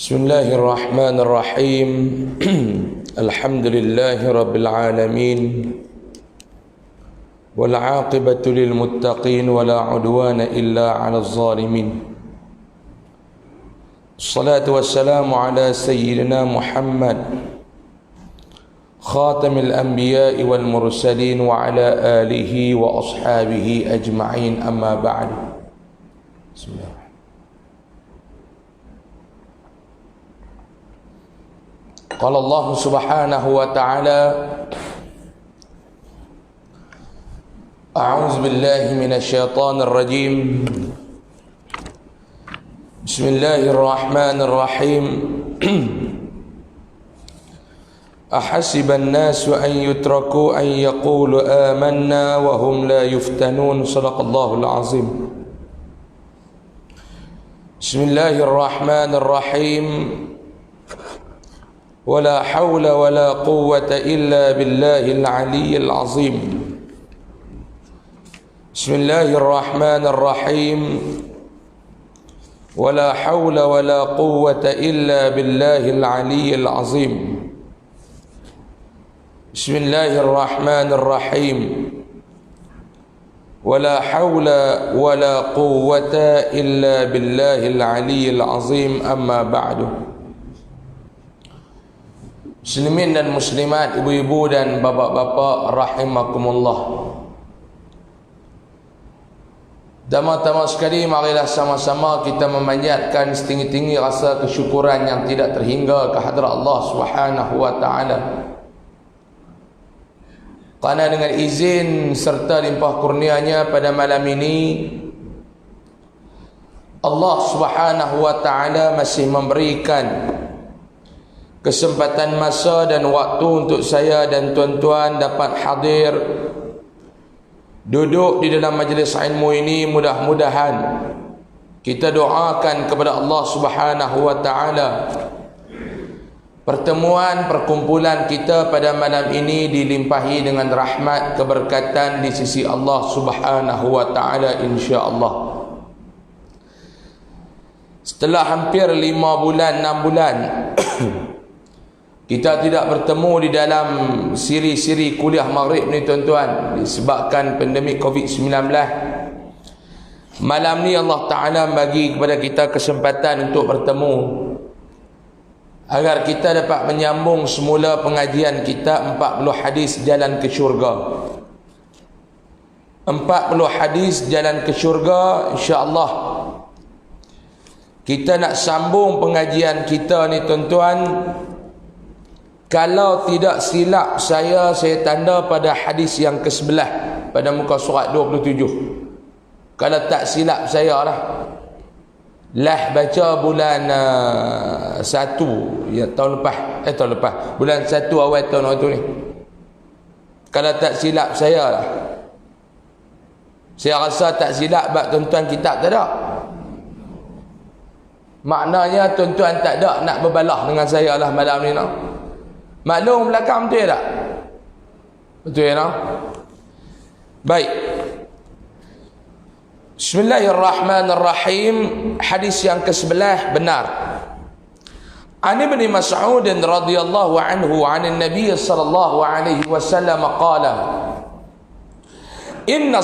بسم الله الرحمن الرحيم الحمد لله رب العالمين والعاقبة للمتقين ولا عدوان إلا على الظالمين الصلاة والسلام على سيدنا محمد خاتم الأنبياء والمرسلين وعلى آله وأصحابه أجمعين أما بعد بسم الله. قال الله سبحانه وتعالى أعوذ بالله من الشيطان الرجيم بسم الله الرحمن الرحيم أحسب الناس أن يتركوا أن يقولوا آمنا وهم لا يفتنون صدق الله العظيم بسم الله الرحمن الرحيم ولا حول ولا قوة إلا بالله العلي العظيم بسم الله الرحمن الرحيم ولا حول ولا قوة إلا بالله العلي العظيم بسم الله الرحمن الرحيم ولا حول ولا قوة إلا بالله العلي العظيم أما بعد. Muslimin dan muslimat, ibu-ibu dan bapak-bapak rahimakumullah. Tama-tama sekali, marilah sama-sama kita memanjatkan setinggi-tinggi rasa kesyukuran yang tidak terhingga kehadrat Allah Subhanahu wa taala. Kerana dengan izin serta limpah kurnianya pada malam ini Allah Subhanahu wa taala masih memberikan kesempatan masa dan waktu untuk saya dan tuan-tuan dapat hadir duduk di dalam majlis ilmu ini. Mudah-mudahan kita doakan kepada Allah Subhanahu wa taala pertemuan perkumpulan kita pada malam ini dilimpahi dengan rahmat keberkatan di sisi Allah Subhanahu wa taala insya-Allah. Setelah hampir 5 bulan 6 bulan kita tidak bertemu di dalam siri-siri kuliah maghrib ni tuan-tuan, disebabkan pandemik COVID-19. Malam ni Allah Ta'ala bagi kepada kita kesempatan untuk bertemu agar kita dapat menyambung semula pengajian kita 40 hadis jalan ke syurga. 40 hadis jalan ke syurga, insya-Allah. Kita nak sambung pengajian kita ni tuan-tuan. Kalau tidak silap saya tanda pada hadis yang ke-11 pada muka surat 27. Kalau tak silap saya lah baca bulan 1 ya, tahun lepas bulan 1 awal tahun waktu ni. Kalau tak silap saya rasa tak silap bab tuan-tuan kitab tak ada. Maknanya tuan-tuan tak ada nak berbalah dengan saya malam ni Maklum belakang betul tak? Betul ya? Baik. Bismillahirrahmanirrahim. Hadis yang ke-11 benar. An Ibn Mas'ud radhiyallahu anhu 'an an-nabiy sallallahu alaihi wasallam qala Inna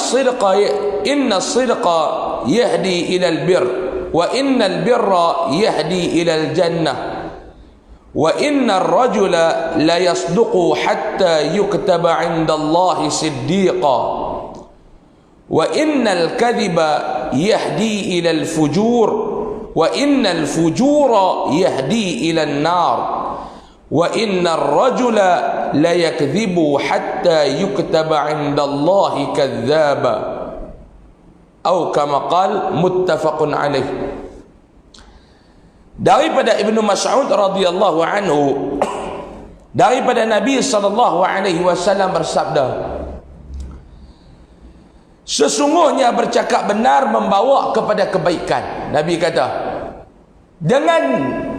as-sidqa yahdi ila al-birr wa inna al-birra yahdi ila al-jannah وَإِنَّ الرَّجُلَ لَيَصْدُقُ حَتَّى يُكْتَبَ عِنْدَ اللَّهِ صِدِّيقًا وَإِنَّ الْكَذِبَ يَهْدِي إِلَى الْفُجُورِ وَإِنَّ الْفُجُورَ يَهْدِي إِلَى النَّارِ وَإِنَّ الرَّجُلَ لَيَكْذِبُ حَتَّى يُكْتَبَ عِنْدَ اللَّهِ كَذَّابًا أو كما قال متفق عليه. Daripada Ibnu Mas'ud radhiyallahu anhu, daripada Nabi sallallahu alaihi wasallam bersabda, sesungguhnya bercakap benar membawa kepada kebaikan. Nabi kata, dengan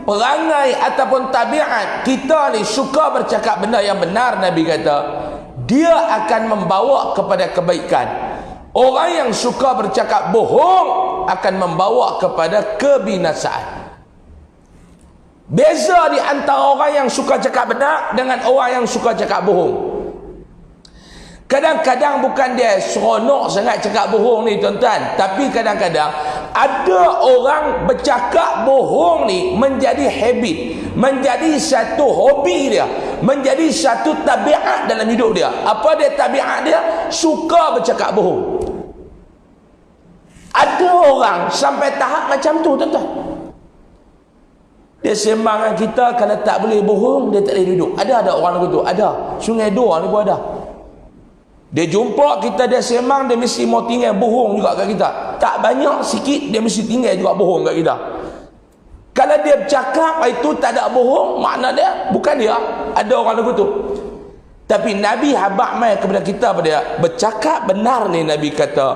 perangai ataupun tabiat kita ni suka bercakap benda yang benar, Nabi kata dia akan membawa kepada kebaikan. Orang yang suka bercakap bohong akan membawa kepada kebinasaan. Beza di antara orang yang suka cakap benar dengan orang yang suka cakap bohong. Kadang-kadang bukan dia seronok sangat cakap bohong ni tuan-tuan, tapi kadang-kadang ada orang bercakap bohong ni menjadi habit, menjadi satu hobi dia, menjadi satu tabiat dalam hidup dia. Apa dia tabiat dia? Suka bercakap bohong. Ada orang sampai tahap macam tu tuan-tuan. Dia sembang dengan kita, kalau tak boleh bohong dia tak boleh duduk. Ada orang begitu, ada. Sungai Dua ni pun ada. Dia jumpa kita, dia sembang, dia mesti mau tinggal bohong juga kat kita. Tak banyak, sikit, dia mesti tinggal juga bohong kat kita. Kalau dia bercakap itu tak ada bohong, makna dia bukan dia. Ada orang begitu. Tapi Nabi habaq mai kepada kita pada bercakap benar ni, Nabi kata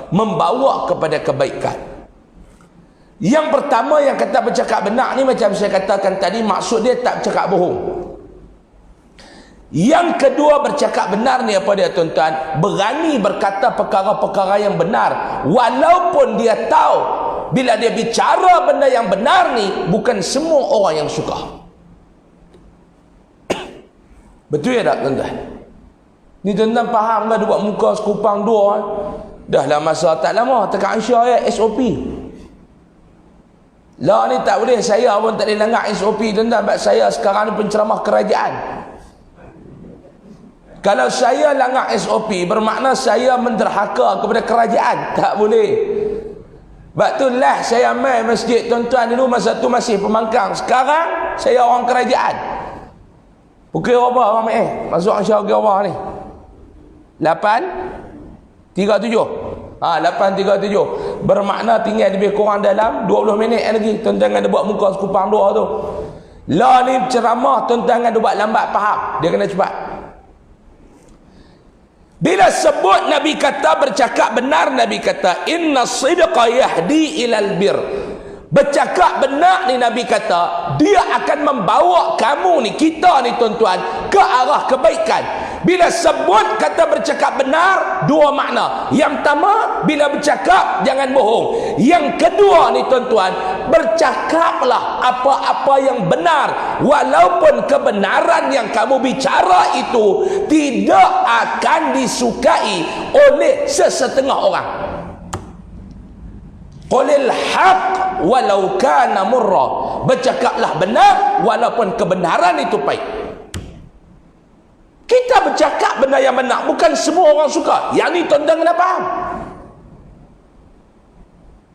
membawa kepada kebaikan. Yang pertama yang kata bercakap benar ni, macam saya katakan tadi, maksud dia tak bercakap bohong. Yang kedua, bercakap benar ni apa dia tuan-tuan? Berani berkata perkara-perkara yang benar, walaupun dia tahu bila dia bicara benda yang benar ni bukan semua orang yang suka. Betul ya tak tuan-tuan? Ni tuan-tuan faham kan? Dia buat muka sekupang dua kan? Dah lah masa tak lama tekan Aisyah ya, SOP lah ni tak boleh. Saya pun tak boleh langgar SOP tuan-tuan, sebab saya sekarang ni penceramah kerajaan. Kalau saya langgar SOP bermakna saya menderhaka kepada kerajaan. Tak boleh. Sebab tu lah saya main masjid tuan-tuan dulu masa tu masih pemangkang. Sekarang saya orang kerajaan. Pukul berapa orang main? Masuk Aisyah pukul berapa ni? 8.37. 8.37. Bermakna tinggal lebih kurang dalam 20 minit lagi. Tuan-tuan ada buat muka sekupang dua tu. Lah ni ceramah tuan-tuan ada buat lambat faham. Dia kena cepat. Bila sebut Nabi kata bercakap benar, Nabi kata inna sidqa yahdi ilal bir. Bercakap benar ni Nabi kata dia akan membawa kamu ni, kita ni tuan-tuan, ke arah kebaikan. Bila sebut kata bercakap benar, dua makna. Yang pertama, bila bercakap jangan bohong. Yang kedua ni tuan-tuan, bercakaplah apa-apa yang benar, walaupun kebenaran yang kamu bicara itu tidak akan disukai oleh sesetengah orang. Qulil haq walau kana murra. Bercakaplah benar walaupun kebenaran itu pahit. Kita bercakap benda yang benar, bukan semua orang suka. Yang ni tuan-tuan kena faham.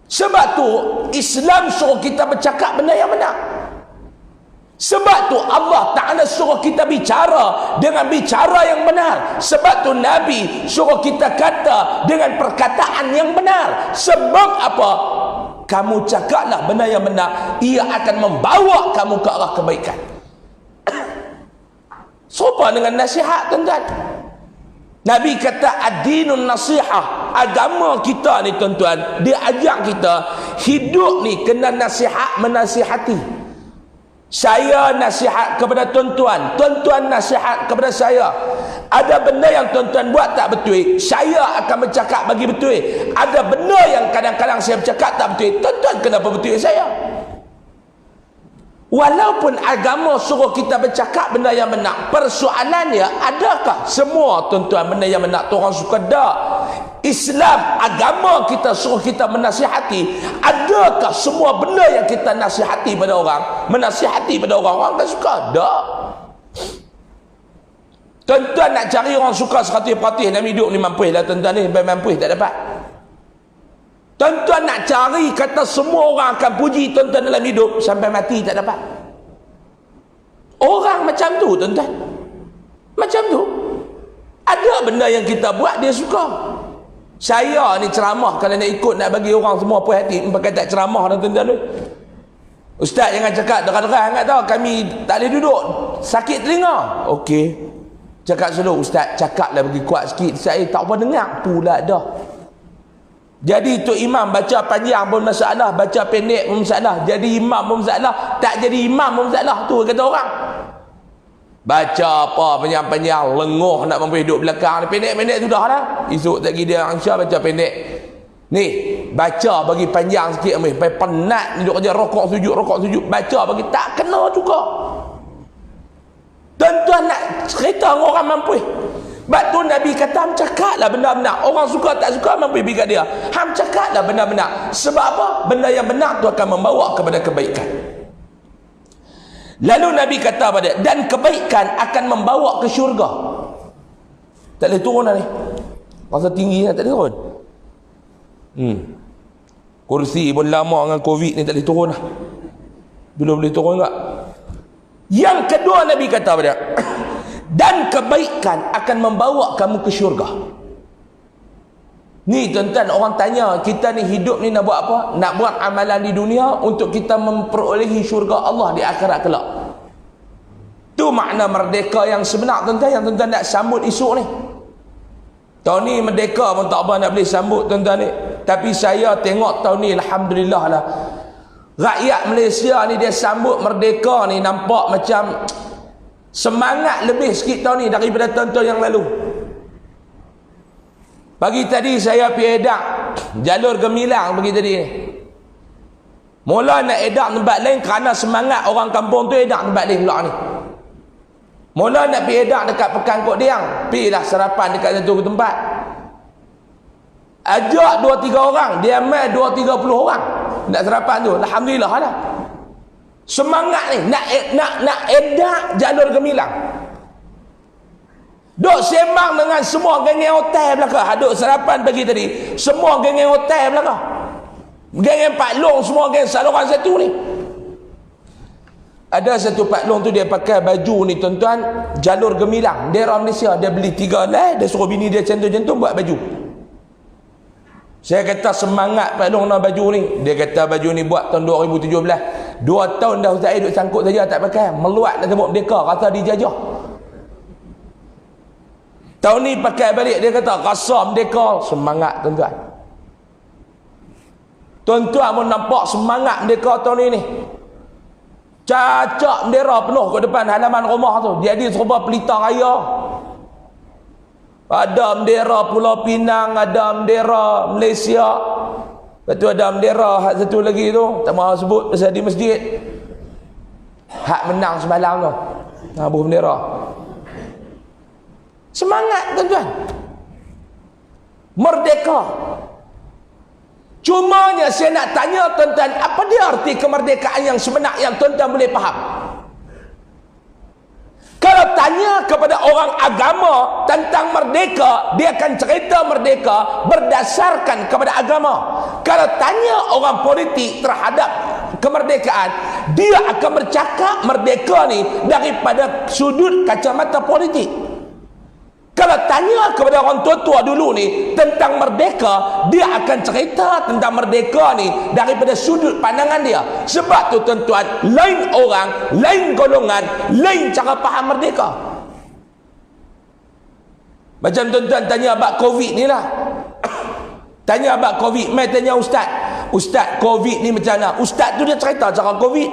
Sebab tu Islam suruh kita bercakap benda yang benar. Sebab tu Allah Ta'ala suruh kita bicara dengan bicara yang benar. Sebab tu Nabi suruh kita kata dengan perkataan yang benar. Sebab apa? Kamu cakaplah benda yang benar, ia akan membawa kamu ke arah kebaikan. Serupa dengan nasihat tuan-tuan. Nabi kata ad-dinun nasihah. Agama kita ni tuan-tuan, dia ajak kita hidup ni kena nasihat, menasihati. Saya nasihat kepada tuan-tuan, tuan-tuan nasihat kepada saya. Ada benda yang tuan-tuan buat tak betul, saya akan bercakap bagi betul. Ada benda yang kadang-kadang saya bercakap tak betul, tuan-tuan kenapa betul saya? Walaupun agama suruh kita bercakap benda yang benar, persoalannya adakah semua tuan-tuan benda yang benar tu orang suka? Tak. Islam, agama kita suruh kita menasihati. Adakah semua benda yang kita nasihati pada orang, menasihati pada orang tak suka? Tak. Tuan-tuan nak cari orang suka 100% dalam hidup ni, mampus lah tuan-tuan ni, mampus tak dapat. Tuan-tuan nak cari kata semua orang akan puji tuan-tuan dalam hidup, sampai mati tak dapat. Orang macam tu tuan-tuan, macam tu. Ada benda yang kita buat dia suka. Saya ni ceramah, kalau nak ikut nak bagi orang semua puas hati, pakai tak ceramah dah tuan-tuan tu. Ustaz jangan cakap derang-derang sangat tau, kami tak boleh duduk, sakit telinga. Okey, cakap selalu Ustaz cakaplah bagi kuat sikit, saya tak apa dengar, pula dah. Jadi tu imam baca panjang pun masalah, baca pendek pun masalah, jadi imam pun masalah, tak jadi imam pun masalah. Tu kata orang baca apa panjang-panjang, lenguh nak mampu hidup belakang, pendek-pendek tu dah lah. Esok tak dia Aisyah baca pendek, Ni, baca bagi panjang sikit ambil. Sampai penat ni duk kerja rokok sujud. Baca bagi tak kena juga. Tuan-tuan nak cerita dengan orang mampu. Sebab tu Nabi kata, ham cakaplah benar-benar. Orang suka tak suka mampu pergi kat dia. Ham cakaplah benar-benar. Sebab apa? Benda yang benar tu akan membawa kepada kebaikan. Lalu Nabi kata pada, dan kebaikan akan membawa ke syurga. Tak boleh turun dah ni. Rasa tinggi tak boleh turun. Kursi pun lama dengan Covid ni tak boleh turun lah. Belum boleh turun tak? Yang kedua Nabi kata pada, dan kebaikan akan membawa kamu ke syurga. Ni tuan-tuan, orang tanya kita ni hidup ni nak buat apa? Nak buat amalan di dunia untuk kita memperolehi syurga Allah di akhirat kelak. Tu makna merdeka yang sebenar tuan-tuan, yang tuan-tuan nak sambut esok ni. Tahun ni merdeka pun tak apa nak boleh sambut tuan-tuan ni. Tapi saya tengok tahun ni alhamdulillah lah, rakyat Malaysia ni dia sambut merdeka ni nampak macam semangat lebih sikit tahun ni daripada tahun-tahun yang lalu. Pagi tadi saya pergi edak jalur Gemilang pagi tadi. Mula nak edak tempat lain kerana semangat orang kampung tu edak tempat lain pula ni. Mula nak pergi edak dekat Pekan Kok Diang, pergilah sarapan dekat satu tempat. Ajak 2-3 orang, dia mai 2-30 orang nak sarapan tu. Alhamdulillah lah. Semangat ni nak edak jalur Gemilang. Duk sembang dengan semua geng-geng hotel belakang. Duk sarapan pagi tadi, semua geng-geng hotel belakang. Geng-geng Pak Long, semua geng saluran satu ni. Ada satu Pak Long tu dia pakai baju ni tuan-tuan, jalur Gemilang, daerah Malaysia. Dia beli 3 helai, dia suruh bini dia centum-centum buat baju. Saya kata semangat Pak Long nak baju ni. Dia kata baju ni buat tahun 2017. 2 tahun dah Ustaz duk sangkut saja tak pakai. Meluat dah tembok merdeka, rasa dijajah. Tahun ni pakai balik, dia kata rasa merdeka. Semangat tuan-tuan. Tuan-tuan pun nampak semangat merdeka tahun ni. Cacak bendera penuh ke depan halaman rumah tu. Jadi serba pelita raya. Ada bendera Pulau Pinang, ada bendera Malaysia. Lepas tu ada bendera hak satu lagi tu, tak mahu sebut pasal di masjid. Hak menang semalam tu. Abuh bendera. Semangat tuan-tuan. Merdeka. Cumanya saya nak tanya tuan-tuan, apa dia arti kemerdekaan yang sebenar yang tuan-tuan boleh faham? Kalau tanya kepada orang agama tentang merdeka, dia akan cerita merdeka berdasarkan kepada agama. Kalau tanya orang politik terhadap kemerdekaan, dia akan bercakap merdeka ni daripada sudut kacamata politik. Kalau tanya kepada orang tua-tua dulu ni tentang merdeka, dia akan cerita tentang merdeka ni daripada sudut pandangan dia. Sebab tu tuan-tuan, lain orang, lain golongan, lain cara faham merdeka. Macam tuan-tuan tanya abang Covid ni lah. Tanya abang Covid, mai tanya ustaz. Ustaz, Covid ni macam mana? Ustaz tu dia cerita cara Covid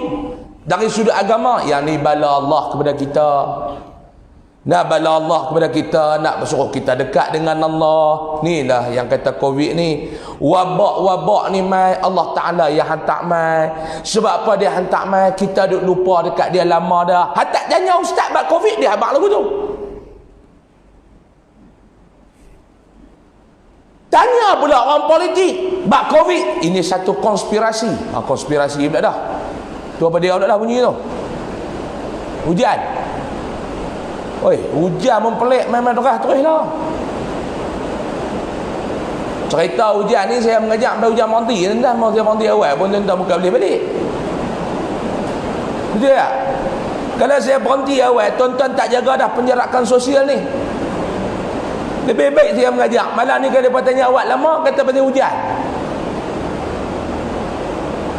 dari sudut agama. Yang ni bala Allah kepada kita. Nak bala Allah kepada kita, nak suruh kita dekat dengan Allah. Ni lah yang kata Covid ni. Wabak-wabak ni mai Allah Ta'ala yang hantar mai. Sebab apa dia hantar mai? Kita duk lupa dekat dia lama dah. Hantar tanya ustaz bab Covid dia abang lagu tu. Tanya pula orang politik bab Covid. Ini satu konspirasi. Konspirasi pula dah. Tu apa dia dah bunyi tu? Hujan. Oi, hujan mempelik memang derah terus lah. Cerita hujan ni saya mengajak sampai hujan monti. Tuan-tuan mau hujan monti awal pun tuan-tuan bukan boleh balik. Betul tak? Kalau saya berhenti awal, tuan-tuan tak jaga dah penjarakan sosial ni. Lebih baik saya mengajak. Malam ni kalau mereka tanya awak lama, kata pasal hujan.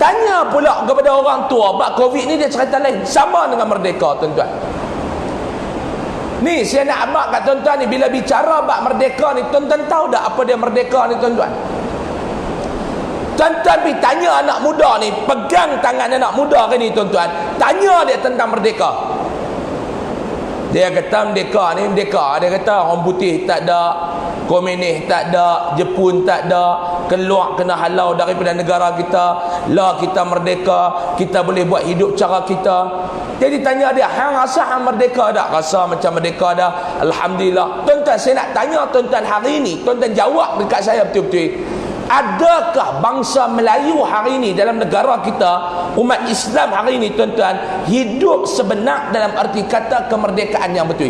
Tanya pula kepada orang tua, bab Covid ni dia cerita lain. Sama dengan merdeka tuan-tuan. Ni saya nak amak kat tuan-tuan ni, bila bicara bab merdeka ni, tuan-tuan tahu tak apa dia merdeka ni tuan-tuan? Tuan-tuan pergi tanya anak muda ni, pegang tangan anak muda ke ni tuan-tuan, tanya dia tentang merdeka. Dia kata merdeka ni, merdeka. Dia kata orang putih tak ada Komunis tak ada, Jepun tak ada, keluar kena halau daripada negara kita, lah kita merdeka, kita boleh buat hidup cara kita. Jadi tanya dia, hang rasa hang merdeka tak? Rasa macam merdeka dah, alhamdulillah. Tuan-tuan, saya nak tanya tuan-tuan hari ini, tuan-tuan jawab dekat saya betul-betul. Adakah bangsa Melayu hari ini dalam negara kita, umat Islam hari ini tuan-tuan, hidup sebenar dalam arti kata kemerdekaan yang betul?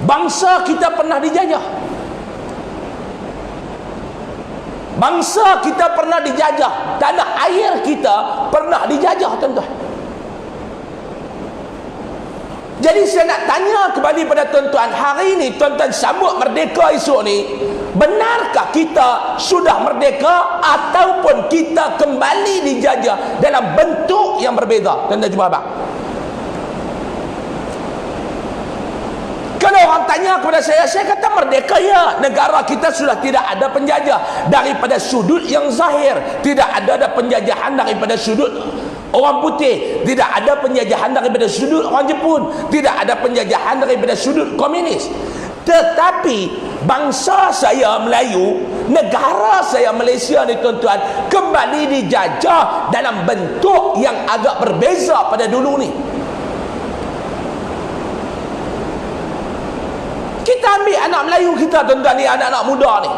Bangsa kita pernah dijajah. Bangsa kita pernah dijajah. Tanah air kita pernah dijajah, tuan-tuan. Jadi saya nak tanya kembali pada tuan-tuan, hari ini tuan-tuan sambut merdeka esok ni, benarkah kita sudah merdeka ataupun kita kembali dijajah dalam bentuk yang berbeza? Tuan-tuan cuba abang. Kalau orang tanya kepada saya kata merdeka ya. Negara kita sudah tidak ada penjajah daripada sudut yang zahir. Tidak ada penjajahan daripada sudut orang putih, tidak ada penjajahan daripada sudut orang Jepun, tidak ada penjajahan daripada sudut komunis. Tetapi bangsa saya Melayu, negara saya Malaysia ni tuan-tuan, kembali dijajah dalam bentuk yang agak berbeza pada dulu ni. Kita ambil anak Melayu kita tuan-tuan ni, anak-anak muda ni.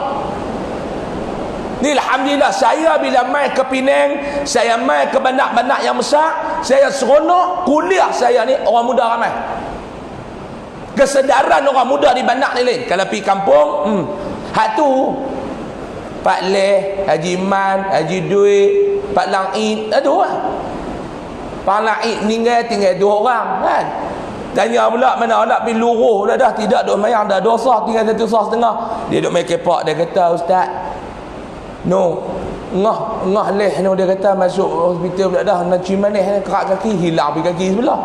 Ni alhamdulillah, saya bila mai ke Penang, saya mai ke bandar-bandar yang besar, saya seronok kuliah saya ni orang muda ramai. Kesedaran orang muda di bandar ni lain. Kalau pergi kampung, hak tu Pak Leh, Haji Man, Haji Dui, Pak Lang Id, ada lah. Pak Lang Id tinggal 2 orang kan. Tanya pula mana nak pergi luruh dah tidak duk mayang dah dosa, tinggal 1 sah setengah. Dia duk main kepak, dia kata, Ustaz, no, ngah leh no, dia kata masuk hospital pula dah, nak cium manis kerak kaki, hilang pergi kaki sebelah.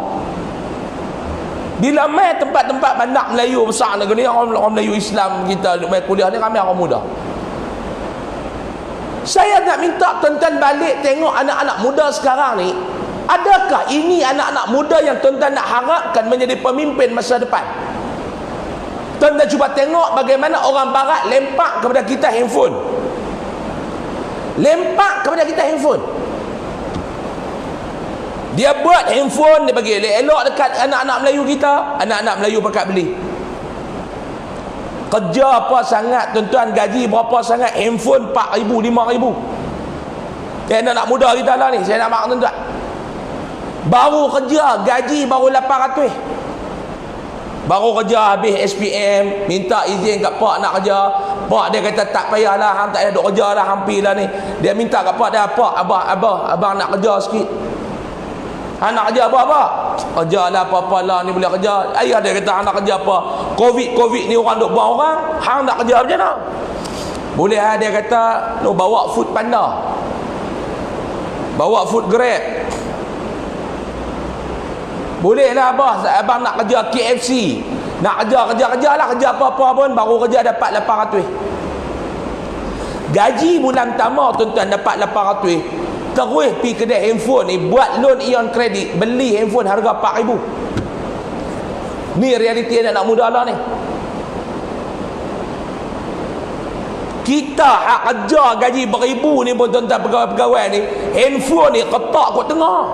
Bila mai tempat-tempat bandar Melayu besar negeri ni, orang Melayu Islam kita duk main kuliah ni ramai orang muda. Saya nak minta tuan-tuan balik tengok anak-anak muda sekarang ni. Adakah ini anak-anak muda yang tuan-tuan nak harapkan menjadi pemimpin masa depan? Tuan-tuan cuba tengok bagaimana orang barat lempak kepada kita handphone. Lempak kepada kita handphone. Dia buat handphone, dia bagi elok dekat anak-anak Melayu kita. Anak-anak Melayu pakat beli. Kerja apa sangat tuan-tuan, gaji berapa sangat, handphone 4,000, 5,000. Anak-anak muda kita lah ni, saya nak makan tuan-tuan. Baru kerja, gaji baru 800. Baru kerja habis SPM, minta izin kat pak nak kerja. Pak dia kata tak payahlah, hang tak payah duk kerja dah, hampir lah ni. Dia minta kat pak dia, pak, abang nak kerja sikit. Hang nak kerja apa? Kerja lah apa-apa lah ni, boleh kerja. Ayah dia kata hang nak kerja apa? Covid ni orang duk buang orang, hang nak kerja macam mana? Boleh lah, dia kata no, bawa food panda, bawa food grab. Boleh lah abang nak kerja KFC, nak kerja lah, kerja apa-apa pun baru kerja dapat 800. Gaji bulan pertama tuan-tuan dapat 800. Terus pergi kedai handphone ni, buat loan Ion Credit, beli handphone harga 4,000. Ni realiti anak muda lah ni. Kita hak kerja gaji beribu ni pun tuan-tuan, pegawai-pegawai ni, handphone ni ketak kat tengah.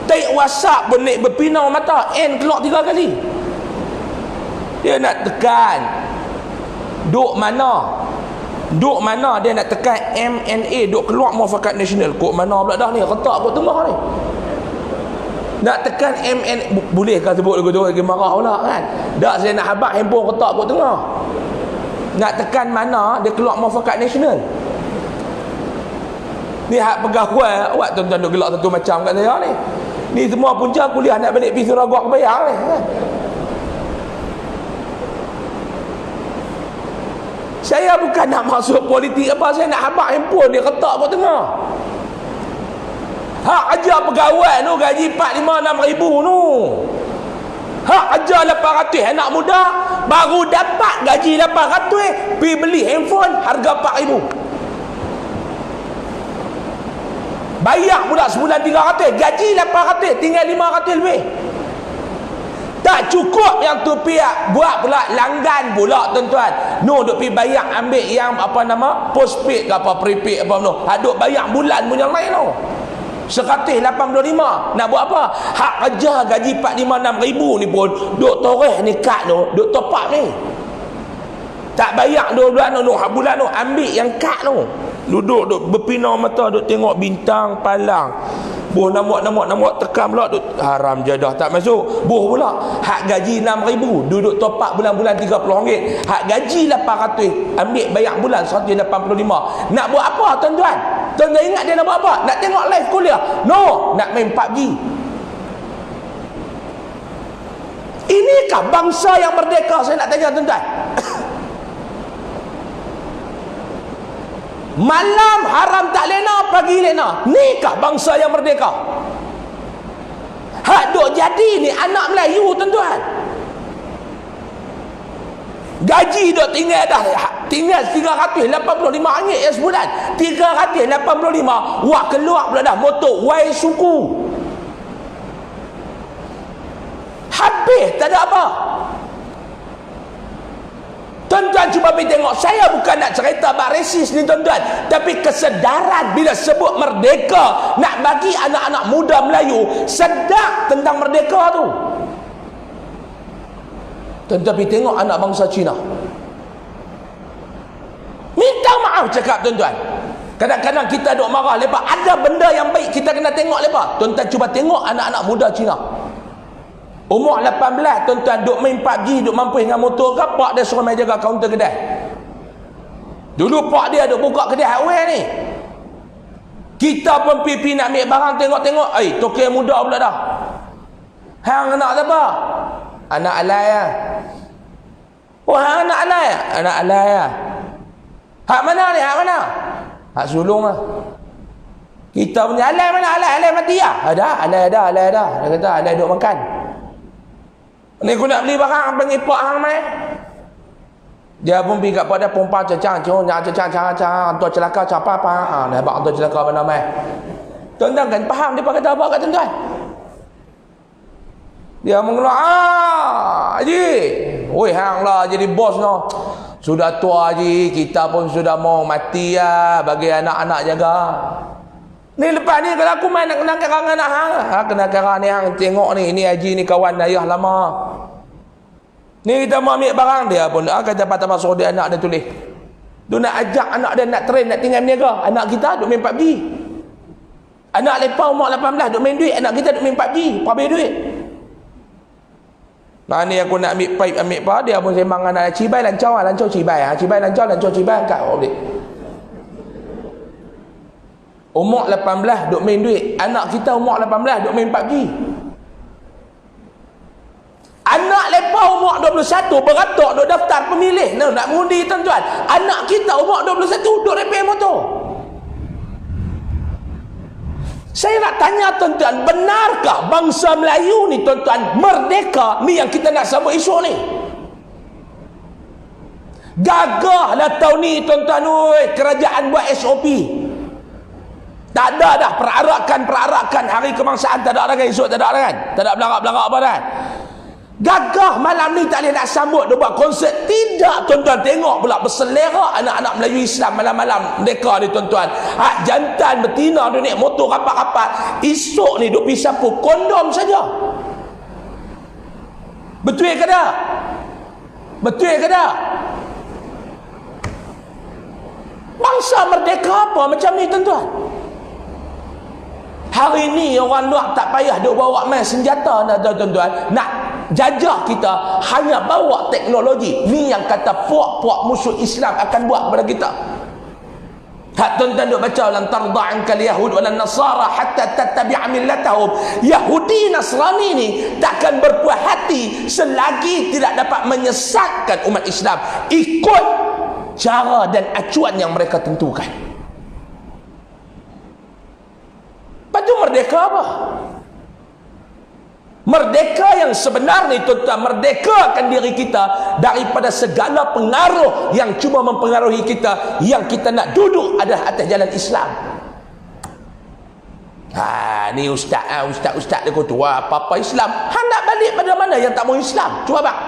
Taik WhatsApp pun naik berpinau mata, keluar 3 kali. Dia nak tekan duk mana dia nak tekan MNA, duk keluar Muafakat Nasional. Kok mana pula dah ni, ketak kat tengah ni. Nak tekan MNA, bolehkah sebut lagu tu, lagi marah pula kan. Tak, saya nak habaq handphone ketak kat tengah. Nak tekan mana dia keluar Muafakat Nasional. Ni hak pegawai awak tuan-tuan duk gelak satu macam kat saya ni. Ni semua punca kuliah nak balik pergi Sarawak bayar ni. Saya bukan nak masuk politik apa, saya nak habaq handphone dia ketak kat tengah. Hak ajar pegawai tu gaji 4, 5, 6 ribu tu. Hak ajar 800, anak muda baru dapat gaji 800 pergi beli handphone harga 4,000. Bayar pula sebulan 300, gaji 800, tinggal 500 lebih. Tak cukup yang tu pihak buat pula langgan pula tuan-tuan. No, duk pergi bayar ambil yang apa nama postpaid ke apa prepaid apa no. Duk bayar bulan punya lain tu. 185 nak buat apa? Hak kerja gaji 456 ribu ni pun duk toreh ni kad tu, duk top up ni. Tak bayar 2 bulan tu, hak bulan tu ambil yang kad tu. Duduk duk berpinau mata duk tengok bintang palang. Boh nampak tekan pula duk haram jadah tak masuk. Boh pula hak gaji 6,000 duduk top up bulan-bulan RM30. Hak gaji 800 ambil bayar bulan 185. Nak buat apa tuan-tuan? Tuan-tuan ingat dia nak buat apa? Nak tengok live kuliah? No, nak main PUBG. Inikah bangsa yang merdeka? Saya nak tanya tuan-tuan. Malam haram tak lena, pagi lena. Nikah bangsa yang merdeka. Hak duk jadi ni anak Melayu tuan-tuan. Gaji duk tinggal dah, tinggal RM385 ya sebulan. RM385. Wah keluar pula dah motor Y suku. Habis tak ada apa. Tuan-tuan cuba pergi tengok. Saya bukan nak cerita bab resis ni tuan-tuan, tapi kesedaran bila sebut merdeka, nak bagi anak-anak muda Melayu sedar tentang merdeka tu. Tuan-tuan pergi tengok anak bangsa Cina. Minta maaf cakap tuan-tuan. Kadang-kadang kita duk marah lepas ada benda yang baik kita kena tengok lepas. Tuan-tuan cuba tengok anak-anak muda Cina. Umur 18 tuan-tuan duk main PUBG, duk mampus dengan motor ke, pak dia suruh main jaga kaunter kedai. Dulu pak dia duk buka kedai hardware ni. Kita pun pipi nak ambil barang tengok-tengok, token muda pula dah. Hang anak apa? Anak alai ah. Oh, hang anak alai ah. Anak alai ah. Hak mana ni? Hak mana? Hak sulung ah. Kita punya alai mana? Alai mati ah. Ada, alai ada. Dia kata alai duk makan. Ni aku nak beli barang pengipak hang mai. Dia pun pergi kat pada pompa cacang, tu celaka apa. Dah bak tu celaka mana mai. Tuan-tuan kan faham dia kata apa kat tuan-tuan? Dia mengeluar, Haji. Oi hang lah jadi bos no. Sudah tua Haji, kita pun sudah mau mati ya, bagi anak-anak jaga. Ni lepas ni kalau aku main nak kena kerang anak hang. Kena kerang ni hang tengok ni, ini Haji ni kawan ayah lama. Ni kita mau ambil barang dia pun kata patah suruh dia anak dia tulis. Dia nak ajak anak dia nak train, nak tinggal berniaga. Anak kita duk main PUBG. Anak lepas umur 18 duk main duit, anak kita duk main PUBG, habis duit. Nah ni aku nak ambil pipe ambil apa, dia pun sembang anak cibai lancau cibai. Cibai lancau angkat balik. Umur 18 duk main duit. Anak kita umur 18 duk main PUBG. Anak lepas umur 21 beratok duk daftar pemilih. Nak mengundi tuan-tuan. Anak kita umur 21 duk repair motor. Saya nak tanya tuan-tuan, benarkah bangsa Melayu ni tuan-tuan merdeka ni yang kita nak sambut esok ni? Gagahlah tahun ni tuan-tuan, kerajaan buat SOP. Tak ada dah perarakan hari kebangsaan, tak ada lagi esok, tak ada kan? Tak ada belangak-belangak apa dah. Gagah malam ni tak boleh nak sambut, dia buat konsert. Tidak tuan-tuan, tengok pula berselera anak-anak Melayu Islam malam-malam mereka ni tuan-tuan. Hak jantan betina dia naik motor rapat-rapat, esok ni duk pergi sapu kondom saja. Betul ke tak? Betul ke tak? Bangsa merdeka apa macam ni tuan-tuan? Hari ni orang luar tak payah duk bawa main senjata tuan-tuan, nak jajah kita, hanya bawa teknologi. Ni yang kata puak-puak musuh Islam akan buat kepada kita. Hak tuan-tuan duk baca lan tarda anka al-yahud wal nasara hatta tattabi'a millatahum. Yahudi Nasrani ni takkan berpuas hati selagi tidak dapat menyesatkan umat Islam ikut cara dan acuan yang mereka tentukan. Lepas merdeka apa? Merdeka yang sebenar ni tuan-tuan, merdekakan diri kita daripada segala pengaruh yang cuba mempengaruhi kita, yang kita nak duduk adalah atas jalan Islam. ni ustaz dia kata apa-apa Islam. Hang nak balik pada mana yang tak mau Islam? Cuba bang.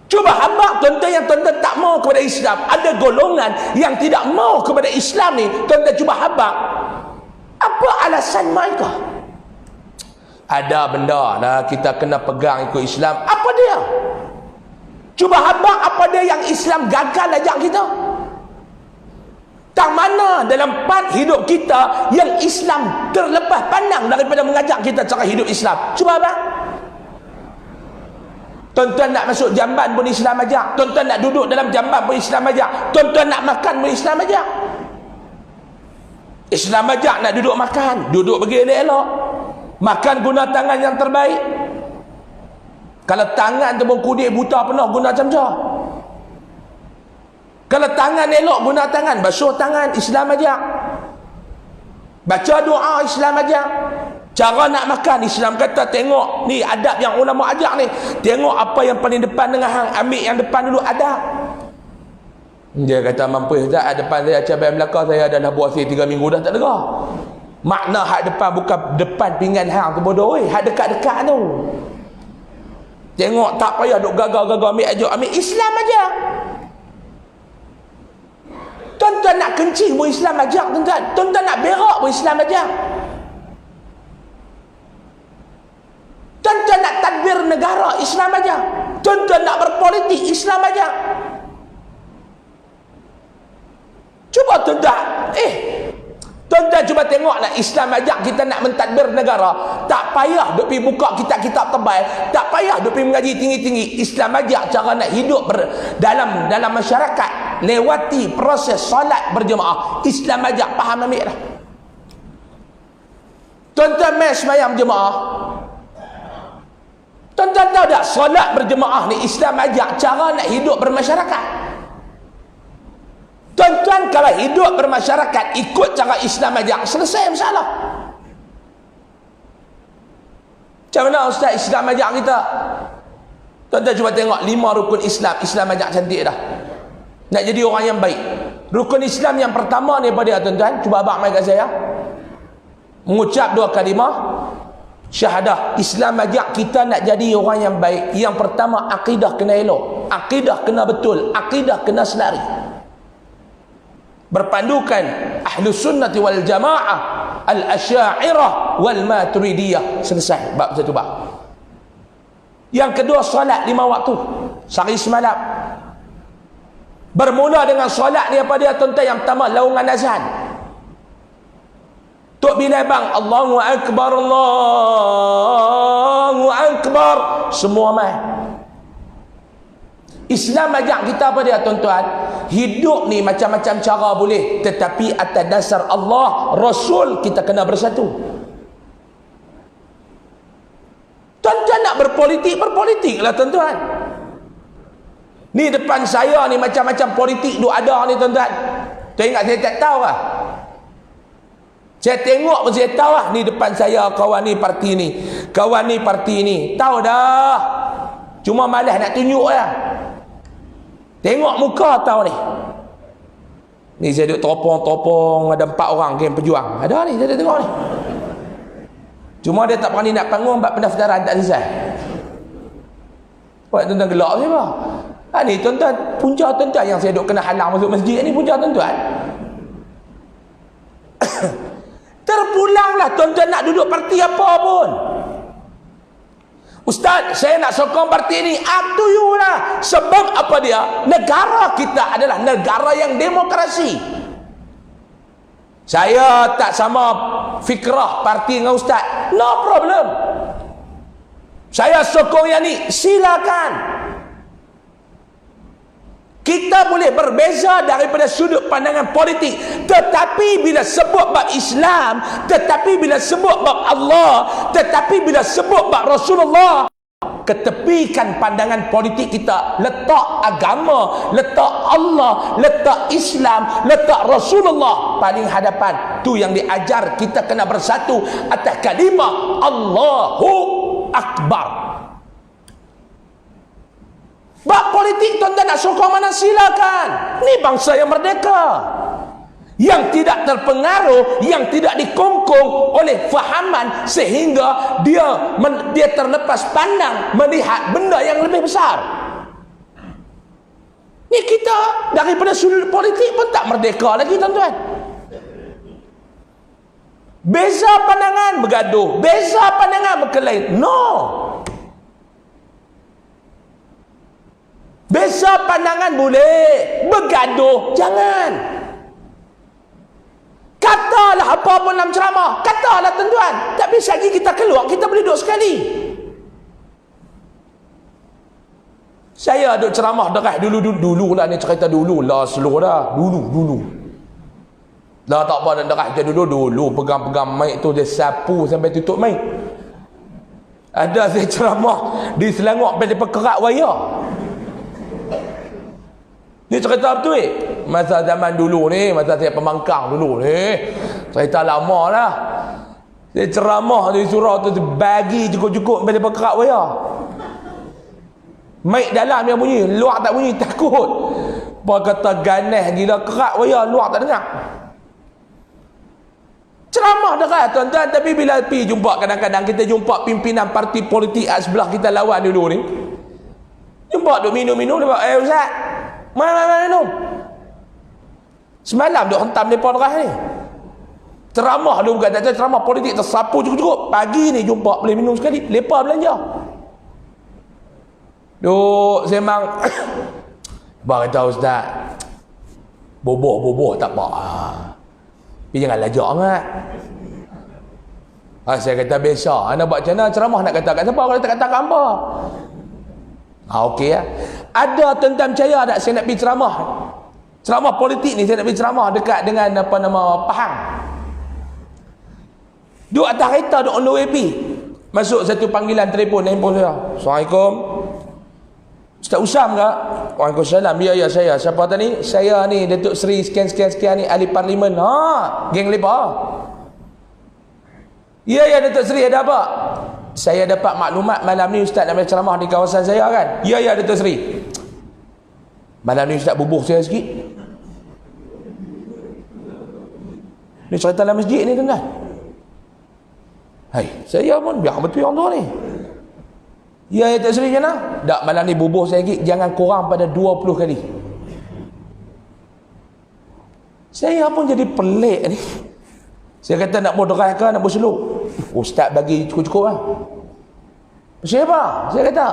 Cuba abang tuan-tuan yang tuan-tuan tak mau kepada Islam. Ada golongan yang tidak mau kepada Islam ni. Tuan-tuan cuba abang. Apa alasan mereka? Ada benda lah kita kena pegang ikut Islam. Apa dia? Cuba abang apa dia yang Islam gagal ajak kita? Tak mana dalam part hidup kita yang Islam terlepas pandang daripada mengajak kita cara hidup Islam? Cuba abang. Tuan-tuan nak masuk jamban pun Islam ajak. Tuan-tuan nak duduk dalam jamban pun Islam ajak. Tuan-tuan nak makan pun Islam ajak. Islam ajak nak duduk makan. Duduk bagi elok-elok. Makan guna tangan yang terbaik. Kalau tangan tu pun kudik buta penuh, guna camca. Kalau tangan elok, guna tangan. Basuh tangan, Islam ajak. Baca doa, Islam ajak. Cara nak makan, Islam kata tengok ni adab yang ulama ajak ni. Tengok apa yang paling depan dengan hang, ambil yang depan dulu adab. Dia kata mampu tak depan saya cabai Melaka, saya adalah buah saya 3 minggu dah tak dengar. Makna hak depan bukan depan pinggan hang tu bodoh oi, hak dekat-dekat tu. Tengok tak payah duk gagal-gagal ambil ajak, ambil Islam ajak. Tuan-tuan nak kencing pun Islam ajak tuan-tuan. Tuan-tuan nak berak pun Islam ajak. Tuan-tuan nak tadbir negara, Islam aja. Tuan-tuan nak berpolitik, Islam aja. Cuba tuan-tuan, tuan-tuan cuba tengoklah Islam ajak kita nak mentadbir negara. Tak payah duk pergi buka kitab-kitab tebal, tak payah duk pergi mengaji tinggi-tinggi. Islam ajak cara nak hidup dalam masyarakat, lewati proses solat berjemaah. Islam ajak, faham ambil dah. Tuan-tuan mai sembahyang berjemaah. Tuan-tuan tahu tak solat berjemaah ni Islam ajak cara nak hidup bermasyarakat. Tuan-tuan kalau hidup bermasyarakat ikut cara Islam ajak, selesai masalah. Macam mana Ustaz Islam ajak kita? Tuan-tuan cuba tengok 5 rukun Islam, Islam ajak cantik dah. Nak jadi orang yang baik. Rukun Islam yang pertama ni apa dia tuan-tuan? Cuba abang mai kat saya. Mengucap 2 kalimah syahadah. Islam ajak kita nak jadi orang yang baik. Yang pertama, akidah kena elok, akidah kena betul, akidah kena selari. Berpandukan Ahlus Sunnati wal Jamaah, Al-Asy'ariyah wal Maturidiyah. Selesai bab satu bab. Yang kedua, solat 5 waktu sehari semalam. Bermula dengan solat ni apa dia tuan-tuan? Yang pertama, laungan azan. Tok bila bang Allahu Akbar, Allahu Akbar, semua mai. Islam ajak kita apa dia tuan-tuan? Hidup ni macam-macam cara boleh, tetapi atas dasar Allah, Rasul, kita kena bersatu. Tuan-tuan nak berpolitik, berpolitiklah tuan-tuan. Ni depan saya ni macam-macam politik duk ada ni tuan-tuan. Tuan ingat saya tak tahu lah? Saya tengok pun saya tahu lah. Ni depan saya kawan ni parti ni, kawan ni parti ni. Tahu dah. Cuma malas nak tunjuk lah. Tengok muka tahu ni. Ni saya duduk topong-topong, ada 4 orang geng pejuang. Ada ni, saya dah tengok ni. Cuma dia tak berani nak panggung sebab pendaftaran tak selesai. Buat tuan-tuan gelak siapa? Ni tuan-tuan, punca tuan-tuan yang saya duduk kena halang masuk masjid ni, punca tuan-tuan. Terpulanglah tuan-tuan nak duduk parti apa pun. Ustaz, saya nak sokong parti ni, up to you lah. Sebab apa dia? Negara kita adalah negara yang demokrasi. Saya tak sama fikrah parti dengan Ustaz, no problem. Saya sokong yang ni, silakan. Kita boleh berbeza daripada sudut pandangan politik, tetapi bila sebut bab Islam, tetapi bila sebut bab Allah, tetapi bila sebut bab Rasulullah, ketepikan pandangan politik kita, letak agama, letak Allah, letak Islam, letak Rasulullah paling hadapan. Tu yang diajar, kita kena bersatu atas kalimah Allahu Akbar. Bab politik tuan-tuan nak sokong mana, silakan. Ni bangsa yang merdeka. yang tidak terpengaruh, yang tidak dikongkong oleh fahaman sehingga dia terlepas pandang melihat benda yang lebih besar. Ni kita daripada sudut politik pun tak merdeka lagi, tuan-tuan. Beza pandangan bergaduh, beza pandangan berkelahi. No. Beza pandangan boleh, bergaduh jangan. Katalah apa pun dalam ceramah, katalah tuan-tuan. Tak bisa lagi kita keluar, kita boleh duduk sekali. Saya duduk ceramah dekat dulu lah, ni cerita dulu lah, slow dah. Dulu. Dah tak apa, dan dekat kita dulu pegang-pegang mic tu, dia sapu sampai tutup mic. Ada saya ceramah di Selangor sampai dia kerat wayar. Ni cerita betul masa zaman dulu ni, masa saya pemangkang dulu ni, cerita lama lah. Saya ceramah di surau tu bagi cukup-cukup sampai dia kerat wayar. Mic dalam yang bunyi, luar tak bunyi, takut. Apa kata ganas gila, kerat wayar, luar tak dengar. Ceramah dekat tuan-tuan, tapi bila pergi jumpa, kadang-kadang kita jumpa pimpinan parti politik sebelah kita lawan dulu ni, jumpa duk minum-minum, dia buat, Ustaz, mana minum? Semalam duk hentam mereka deras ni. Ceramah dulu, bukan tak ceramah politik, tersapu cukup-cukup. Pagi ni jumpa boleh minum sekali, lepas belanja. Duk semang bang kata, Ustaz, boboh tak apa. Tapi jangan lajak sangat. Saya kata biasa. Anda buat macam mana ceramah nak kata kat siapa kalau tak kata kat hamba? Okey ya. Ada tuan-tuan percaya tak saya nak pergi ceramah? Ceramah politik ni saya nak pergi ceramah dekat dengan apa nama Pahang. Duk atas kereta, duk on the way pergi. Masuk satu panggilan telefon handphone saya. Assalamualaikum. Ustaz Usam ke? Waalaikumsalam. Ya saya. Siapa tadi? Saya ni Datuk Seri sekian ni ahli parlimen. Geng lepa. Ya Datuk Seri, ada apa? Saya dapat maklumat malam ni Ustaz nak ceramah di kawasan saya kan? Ya Datuk Seri. Malam ni Ustaz bubuh saya sikit. Ni cerita dalam masjid ni tuan-tuan. Hai, saya pun biar betul yang tu ni. Ya Datuk Seri macam mana? Tak, malam ni bubuh saya sikit, jangan kurang pada 20 kali. Saya pun jadi pelik ni. Saya kata nak berderai ke, nak berseluk? Ustaz bagi cukup-cukup lah. Pasal apa? Saya kata,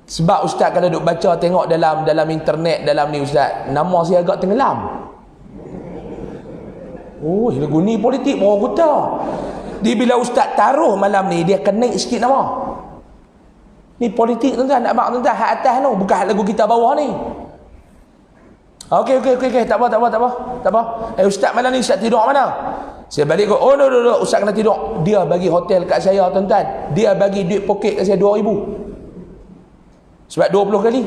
sebab Ustaz kalau duk baca, tengok dalam internet, dalam ni Ustaz, nama saya agak tenggelam. Oh, lagu ni politik bawa kuta. Dia bila Ustaz taruh malam ni, dia akan naik sikit nama. Ni politik tuan-tuan, nak mak tuan-tuan, hak atas tu, bukan hak lagu kita bawah ni. Okey, tak apa. Ustaz malam ni Ustaz tidur mana? Saya balik, oh no, Ustaz kena tidur. Dia bagi hotel kat saya tuan-tuan. Dia bagi duit poket kat saya 2,000. Sebab 20 kali.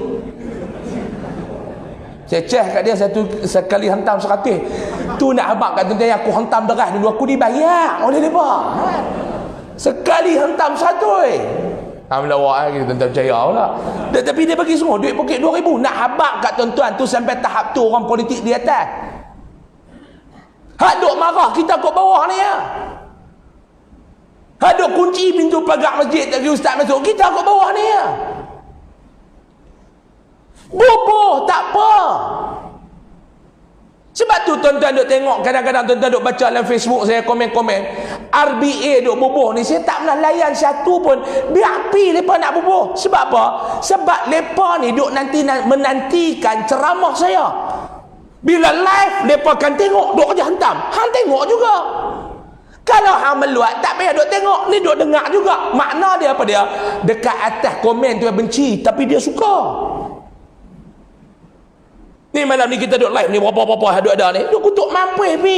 Saya ceh kat dia sekali hentam 100. Tu nak habaq kat tuan-tuan, aku hentam deras dulu, aku dibayar oleh mereka. Sekali hentam 100. Alhamdulillah, kita tuan-tuan percaya pula. Tapi dia bagi semua duit poket 2,000. Nak habaq kat tuan-tuan tu sampai tahap tu orang politik di atas. Hak duk marah kita kat bawah ni ya. Hak duk kunci pintu pagar masjid tak bagi ustaz masuk, kita kat bawah ni ya. Boboh tak apa. Sebab tu tuan-tuan duk tengok, kadang-kadang tuan-tuan duk baca dalam Facebook saya komen-komen RBA duk boboh ni, saya tak pernah layan satu pun. Biar pi lepa nak boboh. Sebab apa? Sebab lepa ni duk menantikan ceramah saya. Bila live lepa akan tengok, duk kerja hentam. Hang tengok juga. Kalau hang meluat tak payah duk tengok, ni duk dengar juga. Makna dia apa dia? Dekat atas komen tu benci, tapi dia suka. Ni malam ni kita duk live ni, berapa-apa duk ada ni, duk kutuk mampus pi.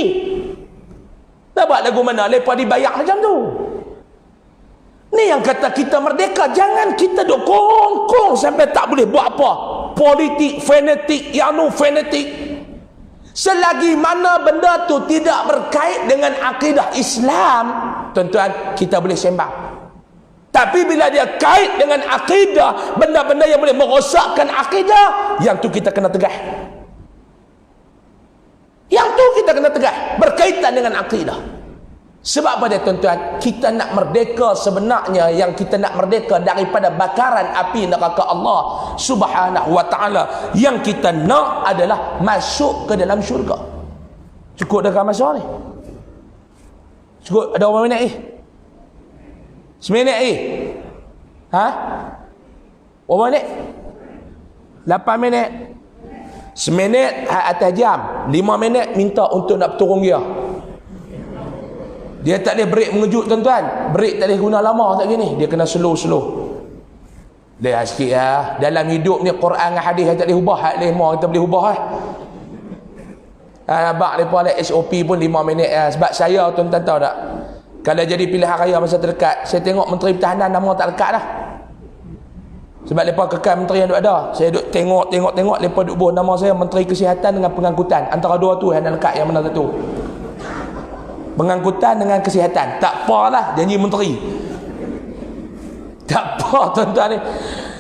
Tak buat lagu mana lepa dibayar macam tu. Ni yang kata kita merdeka. Jangan kita duk kongkong sampai tak boleh buat apa. Politik fanatik, yang nu fanatik. Selagi mana benda tu tidak berkait dengan akidah Islam, tuan-tuan, kita boleh sembang. Tapi bila dia kait dengan akidah, benda-benda yang boleh merosakkan akidah, yang tu kita kena tegah. Yang tu kita kena tegak, berkaitan dengan akidah. Sebab apa dia tuan-tuan? Kita nak merdeka sebenarnya, yang kita nak merdeka daripada bakaran api neraka Allah Subhanahu wa ta'ala. Yang kita nak adalah masuk ke dalam syurga. Cukup dah masa ni? Cukup ada berapa minit ni? Seminit ni? Ha? Berapa minit? 8 minit. Seminit atas jam. 5 minit minta untuk nak turun gear. Dia tak boleh break mengejut tuan-tuan. Break tak boleh guna lama tak gini. Dia kena slow-slow. Lihat sikit lah. Dalam hidup ni Quran dan hadis tak boleh ubah. Hak lima kita boleh ubah lah. Abang mereka ada SOP pun 5 minit lah. Sebab saya tuan-tuan tahu tak, kalau jadi pilihan raya masa terdekat, saya tengok Menteri Pertahanan nama tak lekat dah. Sebab mereka kekal menteri yang ada. Saya duk tengok mereka duk buat nama saya Menteri Kesihatan dengan Pengangkutan. Antara dua tu yang nak lekat, yang mana satu? Pengangkutan dengan kesihatan. Tak apalah janji menteri. Tak apa tuan-tuan ni.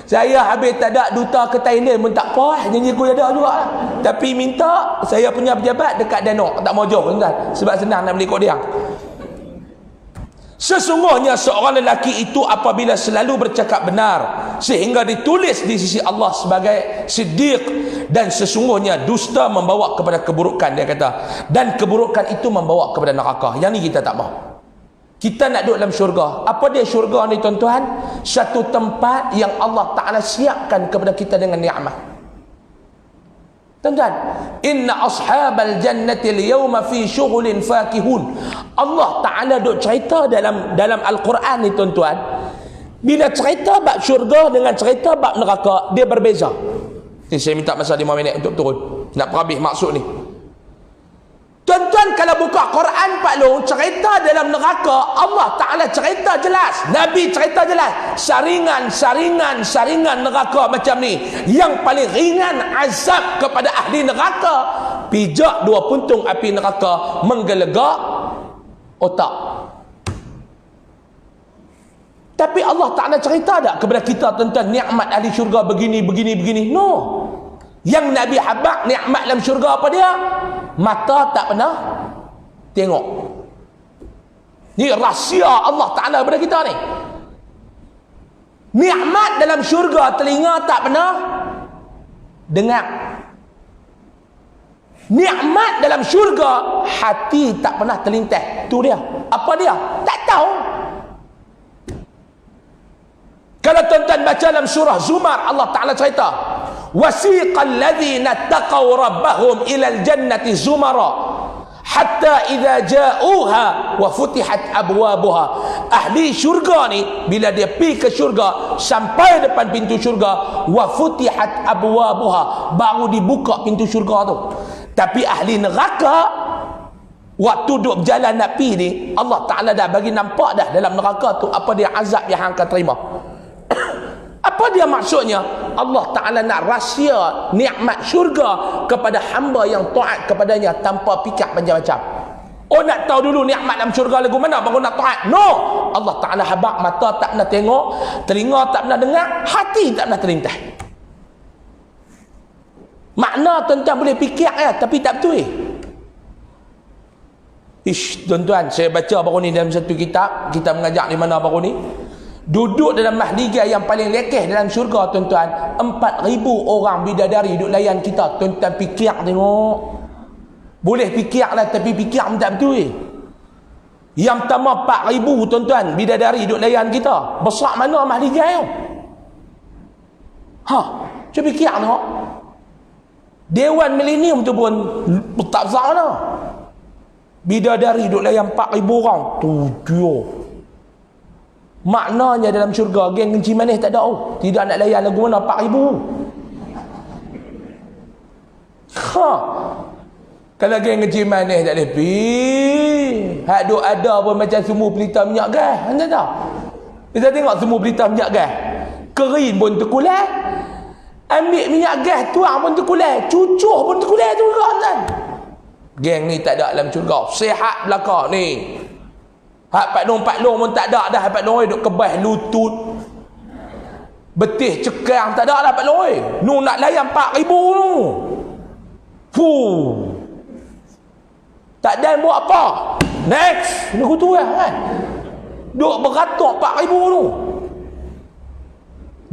Saya habis tak ada duta ke Thailand pun tak apa lah. Janji aku ada juga lah. Tapi minta saya punya pejabat dekat Danok. Tak mau jauh tuan-tuan. Sebab senang nak beli kod dia. Sesungguhnya seorang lelaki itu apabila selalu bercakap benar sehingga ditulis di sisi Allah sebagai siddiq, dan sesungguhnya dusta membawa kepada keburukan, dia kata, dan keburukan itu membawa kepada neraka. Yang ni kita tak mau. Kita nak duduk dalam syurga. Apa dia syurga ni tuan-tuan? Satu tempat yang Allah Ta'ala siapkan kepada kita dengan ni'mat. Tuan-tuan, inna ashabal jannati al-yawma fi syughulin fakihun. Allah Ta'ala duk cerita dalam Al-Quran ni tuan-tuan. Bila cerita bab syurga dengan cerita bab neraka, dia berbeza. Ni saya minta masa 5 minit untuk turun. Nak perhabis maksud ni. Tuan-tuan kalau buka Quran Pak Long, cerita dalam neraka, Allah Ta'ala cerita jelas, Nabi cerita jelas. Saringan neraka macam ni. Yang paling ringan azab kepada ahli neraka, pijak 2 puntung api neraka menggelegak otak. Tapi Allah Ta'ala cerita tak kepada kita tentang nikmat ahli syurga begini. No. Yang Nabi habaq nikmat dalam syurga apa dia? Mata tak pernah tengok. Ni rahsia Allah Ta'ala kepada kita ni. Nikmat dalam syurga telinga tak pernah dengar. Nikmat dalam syurga hati tak pernah terlintas. Tu dia. Apa dia? Tak tahu. Kalau tuan-tuan baca dalam surah Zumar, Allah Ta'ala cerita, wasiqal ladzina taqaw rabbahum ilal jannati zumara hatta idza ja'uha wa futihat abwabuha. Ahli syurga ni bila dia pergi ke syurga, sampai depan pintu syurga, wa futihat abwabuha, baru dibuka pintu syurga tu. Tapi ahli neraka, waktu duduk berjalan nak pergi ni, Allah Ta'ala dah bagi nampak dah dalam neraka tu apa dia azab yang akan terima. Apa dia maksudnya? Allah Ta'ala nak rahsia nikmat syurga kepada hamba yang taat kepadanya tanpa fikir macam-macam. Oh, nak tahu dulu nikmat dalam syurga lagu mana baru nak taat? No. Allah Ta'ala habaq mata tak pernah tengok, telinga tak pernah dengar, hati tak pernah terlintas. Makna tuan-tuan boleh fikir ya, tapi tak betul. Tuan-tuan, saya baca baru ni dalam satu kitab mengajar di mana baru ni. Duduk dalam mahligai yang paling lekeh dalam syurga tuan-tuan, 4,000 orang bidadari duduk layan kita. Tuan-tuan fikir tengok. Boleh fikir lah, tapi fikir pun tak betul. Yang pertama 4,000 tuan-tuan bidadari duduk layan kita. Besar mana mahligai tu? Cuba fikir tengok. Dewan Milenium tu pun tak besar mana. Bidadari duduk layan 4,000 orang. Tujuh. Maknanya dalam syurga geng kencing manis tak ada. Tidak nak layan lagu mana 4,000. Kalau geng kencing manis tak boleh pergi. Hak duk ada pun macam semua pelita minyak gas. Anda tahu? Kita tengok semua pelita minyak gas. Kering pun terkulai. Ambil minyak gas tuang pun terkulai. Cucuh pun terkulai tu juga kan. Geng ni tak ada dalam syurga. Sehat belakang ni. Hak Pak Long pun tak ada dah. Pak Long duk kebas lutut, betih cekang tak ada dah Pak Long. Nu nak layan 4,000 nu. Tak ada buat apa. Next. Lagu tu kan. Duk beratuk 4,000 tu.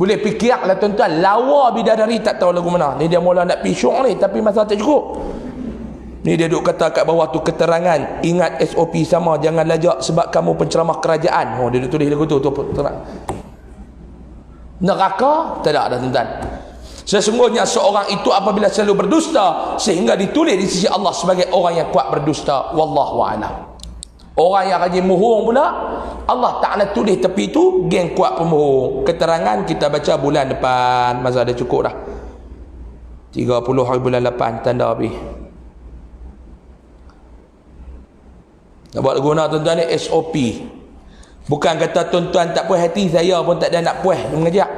Boleh fikirlah tuan-tuan, lawa bidadari tak tahu lagu mana. Ni dia mula nak pisuk ni tapi masa tak cukup. Ni dia duk kata kat bawah tu keterangan, ingat SOP sama, jangan lajak sebab kamu penceramah kerajaan. Oh, dia duk tulis lagu tu terang. Neraka tak ada tuan-tuan. Sesungguhnya seorang itu apabila selalu berdusta sehingga ditulis di sisi Allah sebagai orang yang kuat berdusta, wallahu a'lam. Orang yang rajin bohong pula, Allah Ta'ala tulis tepi tu geng kuat pembohong. Keterangan kita baca bulan depan, masa dah cukup dah. 30 hari bulan 8 tanda habis. Nak buat guna tuan-tuan ni SOP. Bukan kata tuan-tuan tak puas hati, saya pun tak ada nak puas mengajak.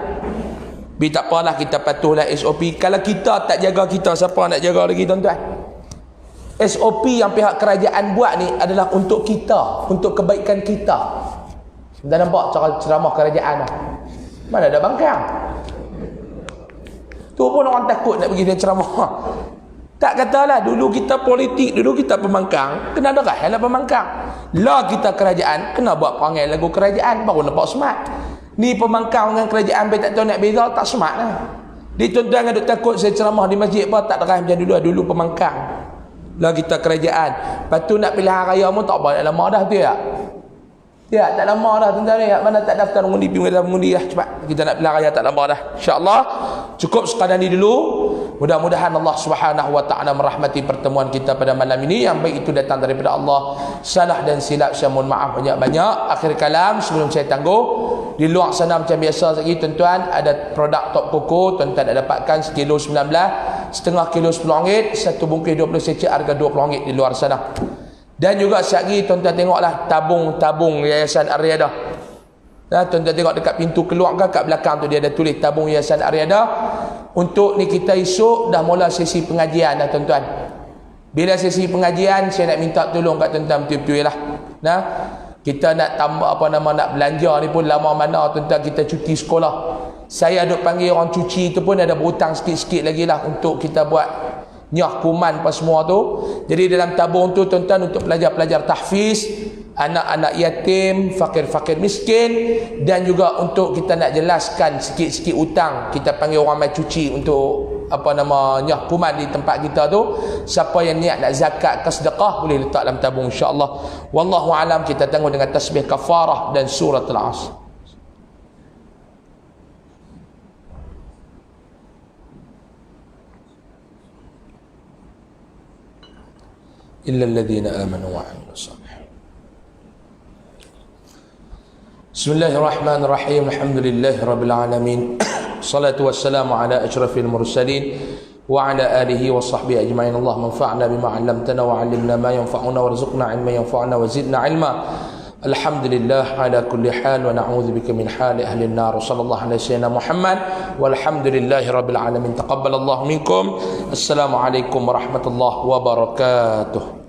Tapi tak apalah, kita patuhlah SOP. Kalau kita tak jaga kita, siapa nak jaga lagi tuan-tuan? SOP yang pihak kerajaan buat ni adalah untuk kita, untuk kebaikan kita. Dah nampak cara ceramah kerajaan dah. Mana ada bangkang? Tu pun orang takut nak pergi dia ceramah. Tak katalah dulu kita politik, dulu kita pembangkang, kena derah lah pembangkang. Lah kita kerajaan, kena buat perangai lagu kerajaan, baru nampak smart. Ni pembangkang dengan kerajaan, tak tahu nak beza, tak smart lah. Dia tuan-tuan ada takut saya ceramah di masjid apa, tak derah macam dulu pembangkang. Lah kita kerajaan. Lepas tu nak pilihan raya pun tak apa, lama dah tu ya. Ya, tak lama dah tuan-tuan ni. Mana tak daftar mengundi, pergi daftar mengundi lah. Cepat. Kita nak pilihan raya tak lama dah. InsyaAllah. Cukup sekadar ni dulu. Mudah-mudahan Allah Subhanahu wa taala merahmati pertemuan kita pada malam ini. Yang baik itu datang daripada Allah. Salah dan silap saya mohon maaf banyak-banyak. Akhir kalam sebelum saya tangguh, di luar sana macam biasa lagi tuan-tuan, ada produk Top Coco. Tuan-tuan nak dapatkan sekilo 19, setengah kilo RM10, satu bungkus 20 secik harga RM20 di luar sana. Dan juga sekali tuan-tuan tengoklah tabung Yayasan Ar-Riyadah. Nah, tuan-tuan tengok dekat pintu keluar kat belakang tu dia ada tulis tabung Yayasan Ar-Riyadah. Untuk ni kita esok dah mula sesi pengajian dah tuan-tuan. Bila sesi pengajian saya nak minta tolong kat tuan-tuan betul-betul lah. Nah, kita nak tambah nak belanja ni pun lama mana tuan-tuan kita cuti sekolah. Saya duk panggil orang cuci tu pun ada berhutang sikit-sikit lagi lah untuk kita buat nyah kuman apa semua tu. Jadi dalam tabung tu tuan-tuan untuk pelajar-pelajar tahfiz, anak-anak yatim, fakir-fakir miskin, dan juga untuk kita nak jelaskan sikit-sikit hutang. Kita panggil orang mai cuci untuk nyah kuman di tempat kita tu. Siapa yang niat nak zakat ke sedekah boleh letak dalam tabung insya-Allah. Wallahu alam. Kita tangguh dengan tasbih kafarah dan surah Al-Asr. إلا الذين آمنوا وعملوا الصالحات. بسم الله الرحمن الرحيم. الحمد لله رب العالمين. الصلاة والسلام على أشرف المرسلين وعلى آله وصحبه أجمعين. اللهم انفعنا بما علمتنا وعلمنا ما ينفعنا وارزقنا علما ينفعنا وزدنا علما. الحمد لله على كل حال ونعوذ بك من حال أهل النار. وصلى الله على سيدنا محمد والحمد لله رب العالمين. تقبل الله منكم. السلام عليكم ورحمة الله وبركاته.